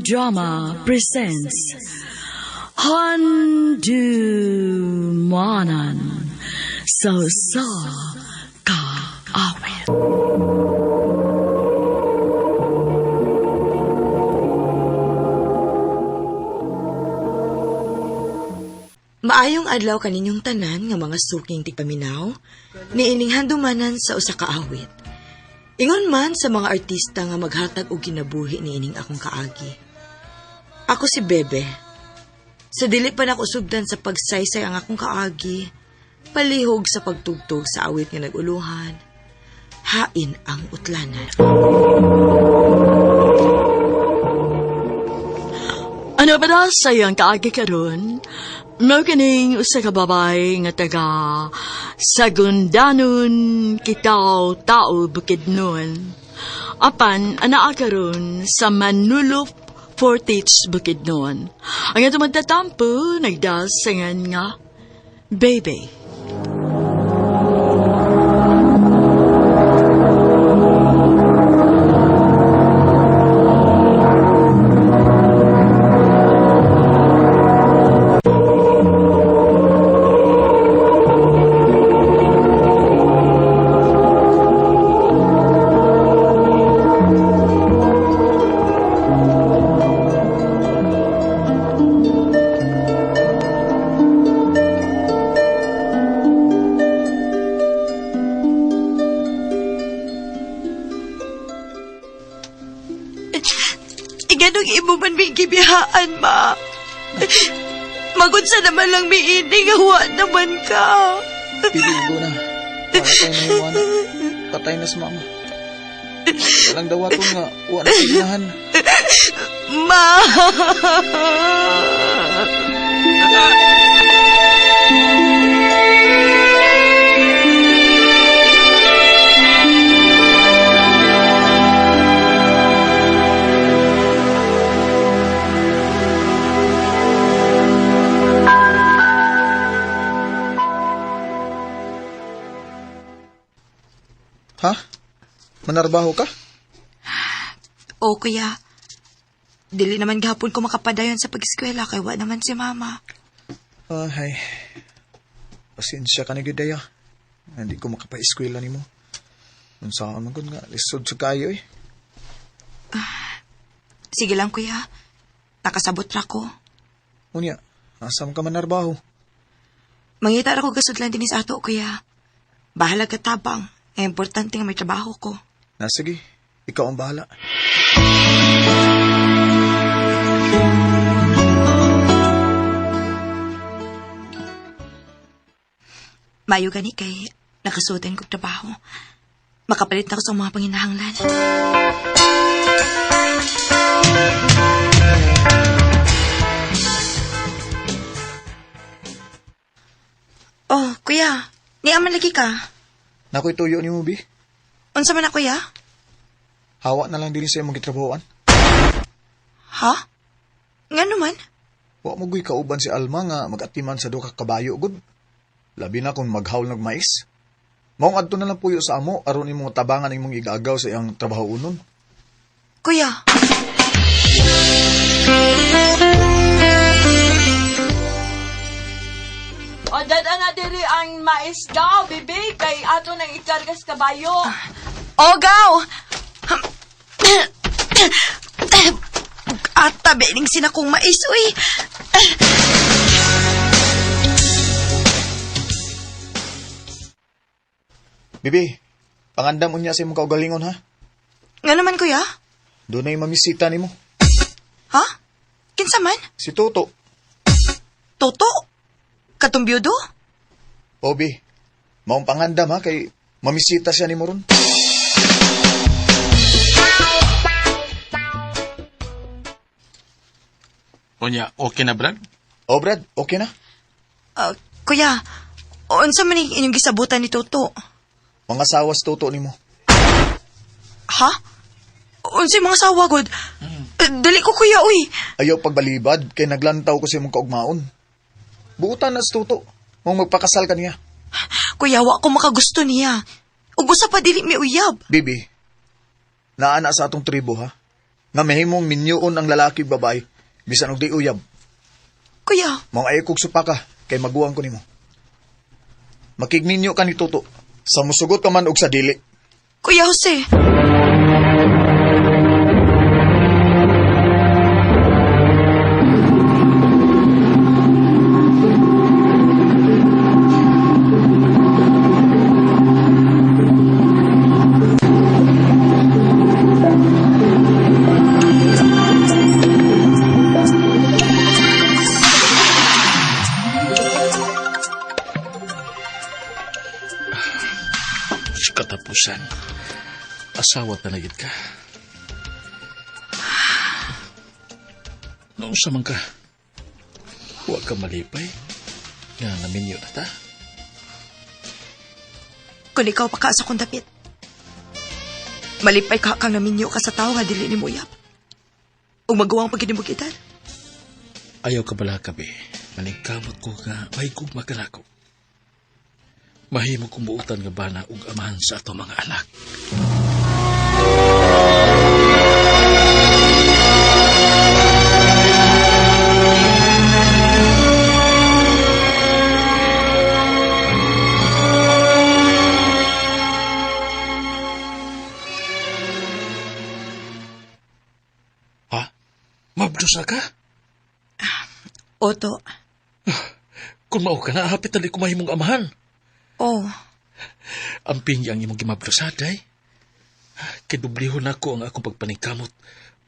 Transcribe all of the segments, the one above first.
Drama presents Handumanan So Ka Awit. Maayong adlaw kaninyong tanan nga mga suking tigpaminaw, niining handumanan sa usa ka awit. Ingon man sa mga artista nga maghatag og kinabuhi niining akong kaagi. Ako si Bebe. Sa dili pa nako sugdan sa pagsaysay ang akong kaagi, palihog sa pagtugtog sa awit nga naguluhan, hain ang utlanan. Ano ba na sayang kaagi karon? Mao kining usa ka babay nga taga Sagundanon, Kitaw, Tao, Bukidnon. Apan anaa karon sa Manulop, Fortich, Bukidnon. Ang atong magtatampo nagdasangan nga Baby. Ganong imo man may gibihaan, ma. Magunsa naman lang may ining, hawa naman ka. Piligo na. Para tayo mahiwan. Patay na si mama. Walang dawaton nga. Uwa na signahan. Ma! Ha? Manarbaho ka? O, kuya. Dili naman gahapon ko makapadayon sa pag-eskwela kay wa naman si mama. Ay. Pasensya ka na gidaya. Hindi ko makapa-eskwela ni mo. Unsa man gud nga lisod sa kayo eh. Sige lang, kuya. Nakasabot ra ko. Unya, asam ka manarbaho? Mangita ra ko gasudlan din sa ato, kuya. Bahala ka tabang. Ay importante nga may trabaho ko. Sige, ikaw ang bahala. Mayo gani kay nakasuotan kong trabaho. Makapalit na ako sa mga panginahanglan. Oh, kuya. Niaman lagi ka. Nakoy tuyo ni mo, Bi. Unsa man na, kuya? Hawa na lang din sa imong gitrabahoan. Ha? Nga naman? Wa mo guy kauban si Alma nga mag-atiman sa duha ka kabayo gud. Labi na kung maghawl ng mais. Maong adto na lang puyo sa amo aron imong tabangan imong igagaw sa iyang trabaho unon. Kuya. O, dada na diri ang mais daw, bibi, kay ato nang ikargas kabayo. Ogaw! At tabi ning sinakong mais, uy. Bibi, pangandam unya sa imong kaugalingon ha. Nga naman, kuya? Doon ay mamisita nimo. Ha? Kinsa man? Si Toto. Toto? Katong byudo? Obi, maong pangandam ha kay mamisita siya nimo ron. Unya, okay na, Brad? O Brad, okay na? Kuya, unsa man inyong gisabutan ni Toto? Mga sawas Toto nimo. Ha? Unsay mga sawa, god? Dali ko, kuya, uy. Ayaw pagbalibad kay naglantaw ko sa imong kaugmaon. Buutan na si Toto. Mong magpakasal ka niya. Kuya, wa ko makagusto niya. Ug usa pa dili mi uyab. Bibi, naana sa atong tribo ha. nga mahimong minyoon ang lalaki ug babae bisan og di uyab. Kuya, Mao ay kog supa ka kay maguwang ko nimo. Makigninyo ka ni Toto. Sa musugot ka man og sa dili. Kuya Jose. Sa katapusan, asawa tanagid ka. Noong sa man ka, huwag ka malipay. Nga naminyo na ta. Kung ikaw pa ka sa kong dapit. Malipay ka kang naminyo ka sa tao nga dili ni Muyap. O magawang pagkinimugitan. Ayaw ka bala kabe. Maningkamot ko nga may gugma ka nako. Mahimo kumuutan nga bana ug amahan sa ato mga anak. Ha? Mabdos na ka? Oto. Kung mao ka na, hapit tali kumahimong amahan. Oh, Ang pingyang imong gimabrosaday. Kidublihon ako ang akong pagpaningkamot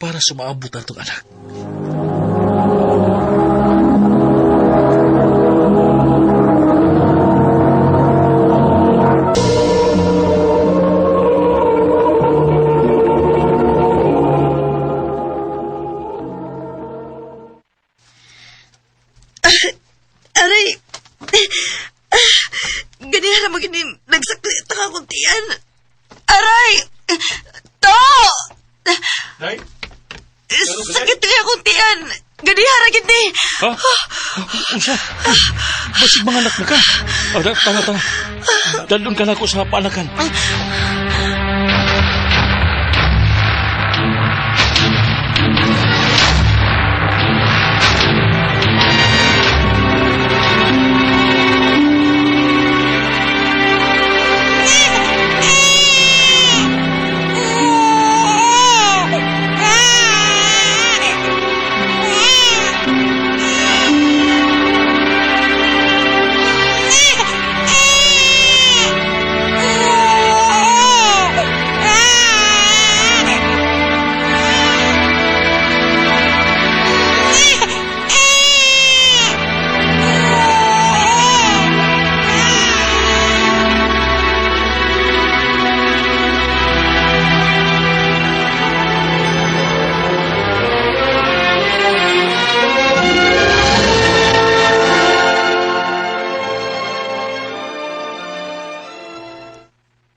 para sumaabot atong anak. aray. Ganihan na magiging nagsaklit ang akong tiyan. Aray! To! Nay? Sakit nga akong tiyan. Ganihan na gindi. Ha? Usa? Basig mga anak na ka. Tanga. Dalon ka na ako sa paanakan.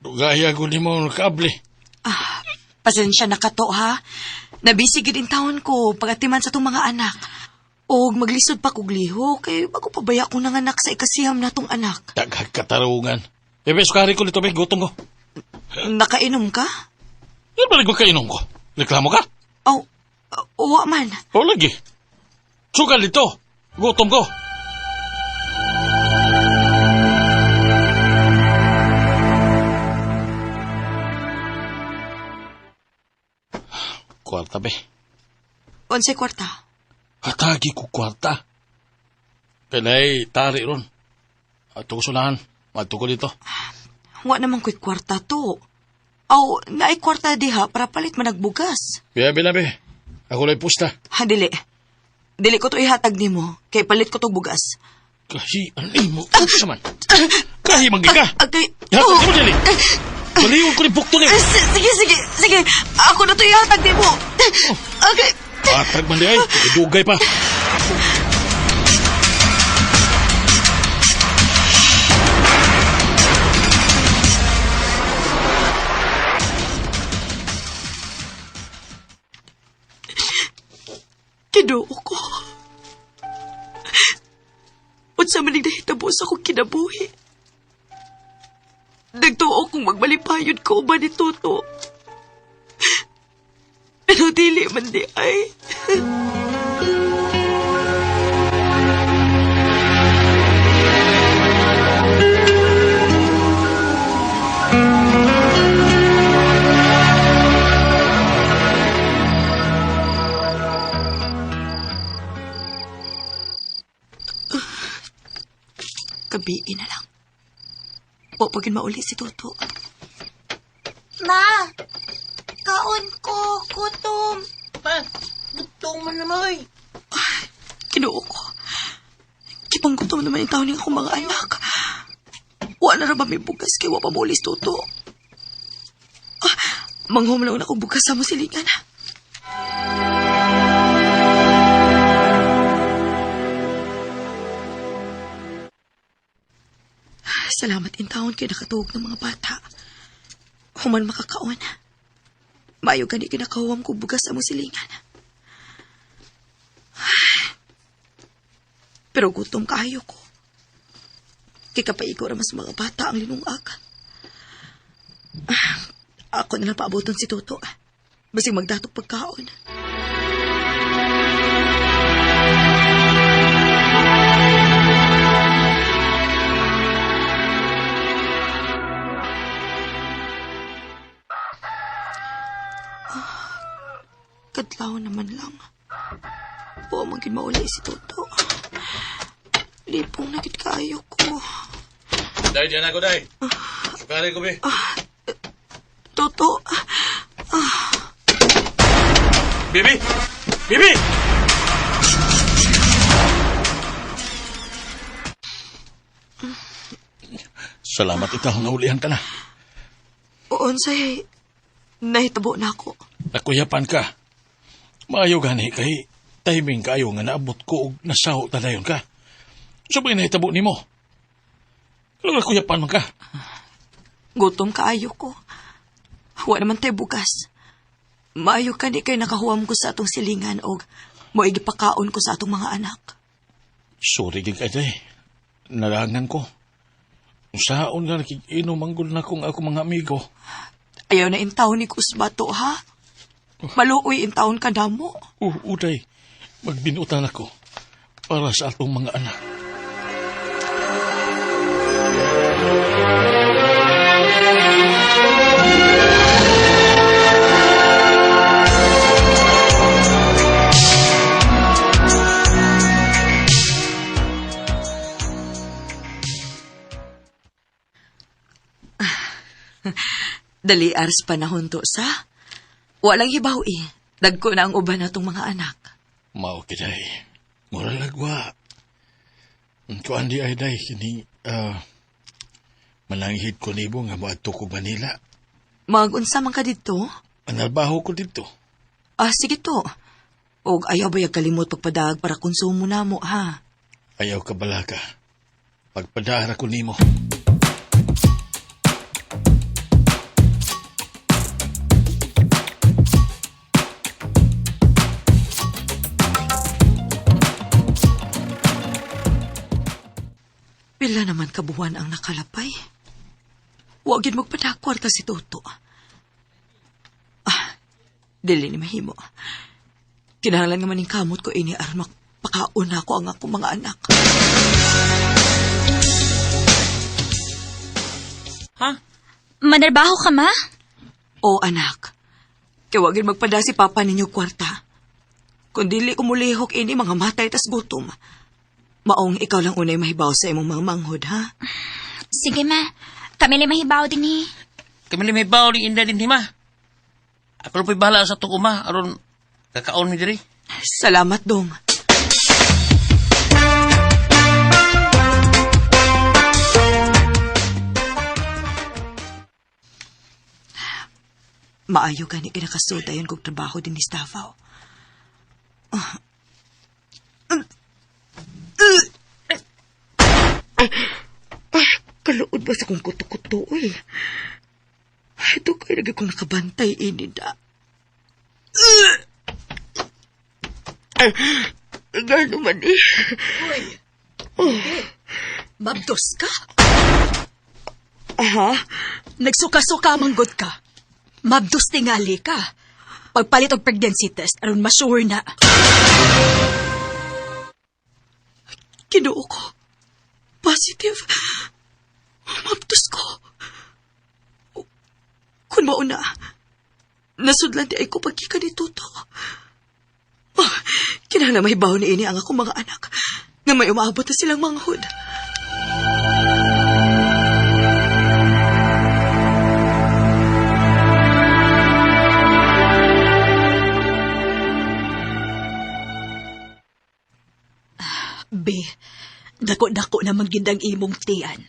Gaya ko ni mo nakable. Pasensya na ka to, ha? Nabisigid in taon ko pagatiman sa tong mga anak. O maglisod pa kog liho, kay bago pabaya ko ng anak sa ikasiham na tong anak. Daghag katarungan. Ebes, kari ko nito, may gutom ko. Nakainom ka? Yan ba nagmang kainom ko? Reklamo ka? Oh, uwa man. O lagi. Sugal dito. Gutom ko. Kwarta, be. 11 kwarta. Hatagi ko kwarta. Kanay, tari ron. Ato ko sulahan. Ato ko dito. Wa naman ko'y kwarta to. Aw, naay kwarta diha para palit managbugas. Biya, be. Ako lang pusta. Ha, dili. Dili ko to ihatag nimo, kay palit ko to bugas. Kahian mo. Saman. Kahi manggi ka. Agay. Ihatag mo dili. Baliwag ko ni bukto niyo. Sige. Ako na to ihatag nimo. Okay. Atag man di ay. Dugay pa. Kinuo ko. Unsa man ning nahitabo sa akong kinabuhi. Nagtuo kong magmalipayod ko ba ni Toto. Pero dili man di ay. Gabi na lang. Pagin mauli si Toto. Ma! Kaon ko, gutom. Pa, gutom man naman. Kinuo ko. Kipanggutom naman yung taon ng akong mga anak. Wala na ba may bugas kay wa pa maulis Toto? Manghom lang na akong bugas sa mo silingan. Salamat in taon kayo nakatuhog ng mga bata. Human makakaon. Mayo gani kinakawam ko bugas sa mo silingan. Pero gutom kaayo ko. Kikapaigo ramas mga bata ang linungakan. Ako na lang paaboton si Toto. Basing magdatok pagkaon. Kadlaw naman lang. Oo, maging maulay si Toto. Lipong nagit kaayo ko. Day, diyan ako, Day. Sukari ko, be. Toto. Bibi! Bibi! Salamat itahong naulihan ka na. Oon say, nahitabo na ako. Nakuyapan ka. Maayo gani kay timing kayo nga naabot ko og nasaho tadayon ka. Sabay nahitabo nimo. Pero nakuyapan man ka. Gutom kaayo ko. Wa naman tayo bugas. Maayo ka di kay nakahuam ko sa atong silingan og mo igipakaon ko sa atong mga anak. Sorry gid kay Day. Narangan ko. Usaon nga nakikinom ang gul na kong ako mga amigo. Ayaw na intawon ni Kusbato, ha? Maluoy intawon ka damo. Uday, magbinutan ako para sa atong mga anak. Dali ars panahon to sa walang hibaw dagko na ang uban natong mga anak. Mao kiday. Mura lagwa. Kuan di ay day kini mananghid ko nibo nga moadto ko Manila. Magunsa man ka dito? Manalbaho ko dito. Sige to. Og ayaw ba kalimot pagpadag para konsumo na mo, ha? Ayaw ka balaga. Pagpadara ko nimo. Pila naman kabuhan ang nakalapay. Huwag yun magpadakwarta si Toto. Dili ni mahimo. Kinahanglan nga maning kamot ko ini aron makpakaon ako ang akong mga anak. Ha? Manarbaho ka, ma? O anak, kaya huwag yun magpada si papa ninyo kwarta. Kung dili ko mulihok ini mga matay tas gutom, maong ikaw lang unay mahibaw sa imong mga manghod, ha? Sige, ma. Kami li mahibaw din eh. Kami li may baw ni Inda din, ma. Ako lupoy bahala sa itong uma, aron kakaon mi diri. Salamat, Dong. Maayo gani kinakasuda yun kong trabaho din ni Stavao. Kaluod ba sa kong kuto-kuto, eh? Ito kayo lagi kong nakabantay, inida. Gano'n man, eh. Uy, mabdos ka? Aha? Nagsuka-suka manggod ka. Mabdos tingali ka. Pagpalit og pregnancy test aron ma-sure na. Kinuo ko. Positive. Maptos ko. Kung mauna, nasudlan di ay ko pagkika ni Tuto. Kinahanglan mahibaw ni ini ang akong mga anak nga may umaabot na silang manghod. Be, dako-dako naman gindang imong tiyan.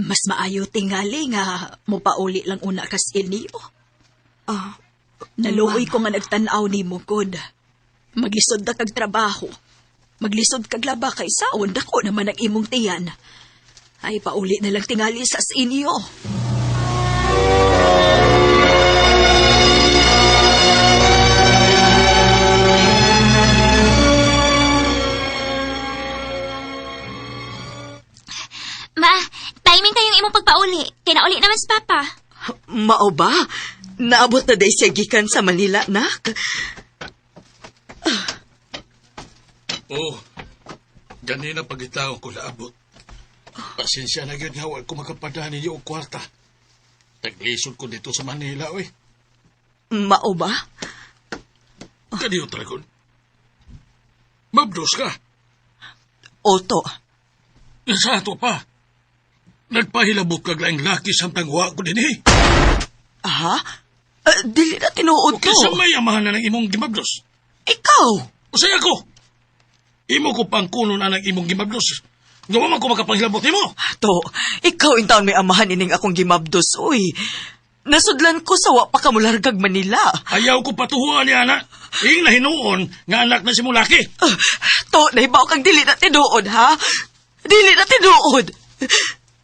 Mas maayo tingali nga mupauli lang una kas inyo. Naluoy ko nga nagtanaw ni mo, God. Maglisod na kag trabaho. Maglisod kag laba kay saon, dako naman ang imong tiyan. Ay, pauli na lang tingali sa inyo. Ma, timing kayong imong pagpauli. Kinauli naman si Papa. Mao ba? Naabot na day siya gikan sa Manila, nak? Oh, ganina pagitaw ko naabot. Pasensya na yun nga, wala ko makapadaan ninyo o kwarta. Taglisod ko dito sa Manila, oy. Mao ba? Kaniyo, Dragon. Mabdos ka. Oto. Sa ato pa. Nagpahilabot kag laing laki samtang wa ko din eh. Ha? Dili na tinuod ko. Kasi may amahan na ng imong gimabdos. Ikaw? O saya ko. Imo ko pang kuno na ng imong gimabdos. Gawa man ko makapanghilabot nimo. To, ikaw in taon may amahan ining akong gimabdos, uy. Nasudlan ko sa wa pa kamulargag Manila. Ayaw ko patuhuan ni ana. Ing nahinuon nga anak na si mong laki. To, nahibaw kang dili na tinuod, ha? Dili na tinuod.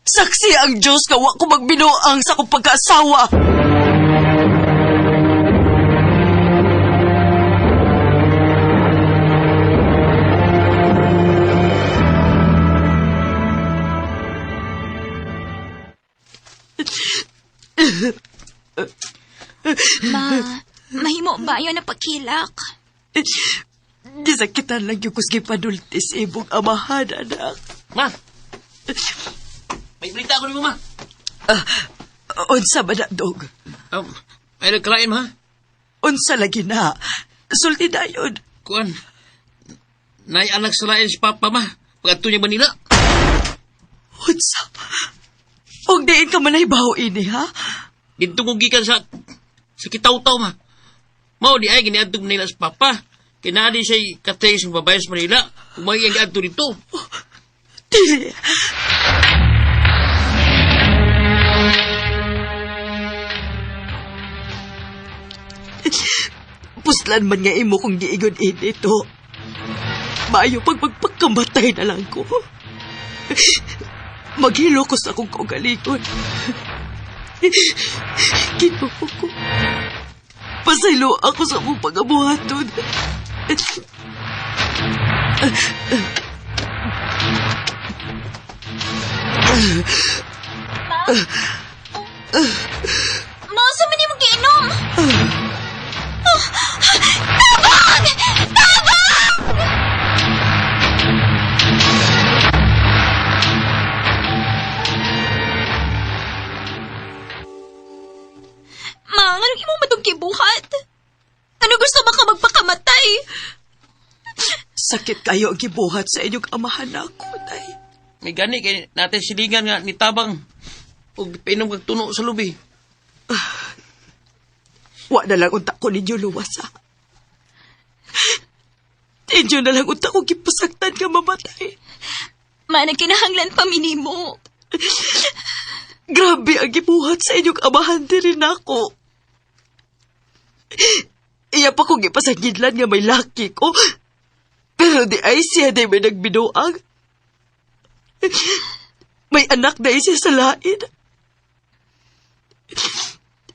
Saksi ang Diyos nga wa ko magbinuang sa kong pagkaasawa. Mahimo ba yun na pagkilak? Gisakitan lang yung kusgi panultis ibong amahan, anak. Ma! May balita ako ni mo, ma. Unsa ba na, dog? May nagkalaim, ha? Unsa lagi na? Sulti na yun. Kuan, nai-anak sa lain si Papa, ma. Pag-ato niya Manila. Unsa? Huwag diin ka manaybaw ini, ha? Dito kong gikan sa kitaw-taw, ma. Mao di ay giniadtog Manila sa Papa. Kinadi siya'y katay sa babae sa Manila. Umay ang giadto dito. Dili. Puslan man nga imo kung giigon ito. Maayo pag magpagkamatay na lang ko. Maghilo ko sa akong kaugalingon. Ginoo ko. Pasaylo ako sa akong pag-abuhaton. Ma, saan man yung giinom? Tabang! Tabang! Ma, anong imong matong kibuhat? Ano gusto ba ka magpakamatay? Sakit kayo ang gibuhat sa inyong amahan ako, day. May gani kay natin silingan nga ni Tabang. Huwag painom kag tuno sa lubi. Wa na lang unta ko ninyo luwasa. Inyo na lang unta ko gipasaktan ka mamatay. Ma, nagkinahanglan pa minimo. Grabe ang gibuhat sa inyong amahan din rin ako. Iya pa kong ipasagidlan nga may laki ko. Pero di ay siya di may nagbinuang. May anak na siya sa lain.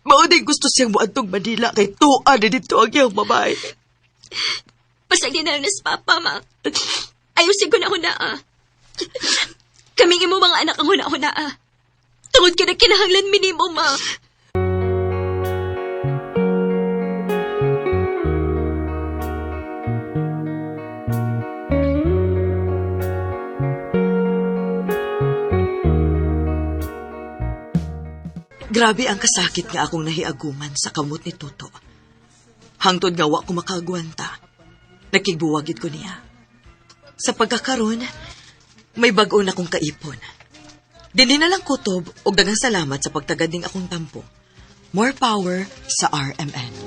Maunay gusto siyang muadtong Manila kay tuwa na dito ang iyang babae. Pasagdi na lang na sa Papa, ma. Ayusin ko na huna. Kaming imo mga anak ang huna-huna. Tungod ka na kinahanglan minimo, ma. Grabe ang kasakit nga akong nahiaguman sa kamot ni Tuto. Hangtod nga wa ko makagwanta. Nakigbuwagid ko niya. Sa pagkakaroon, may bag-o na kong kaipon. Dili na lang kutob o dagang salamat sa pagtagading akong tampo. More power sa RMN.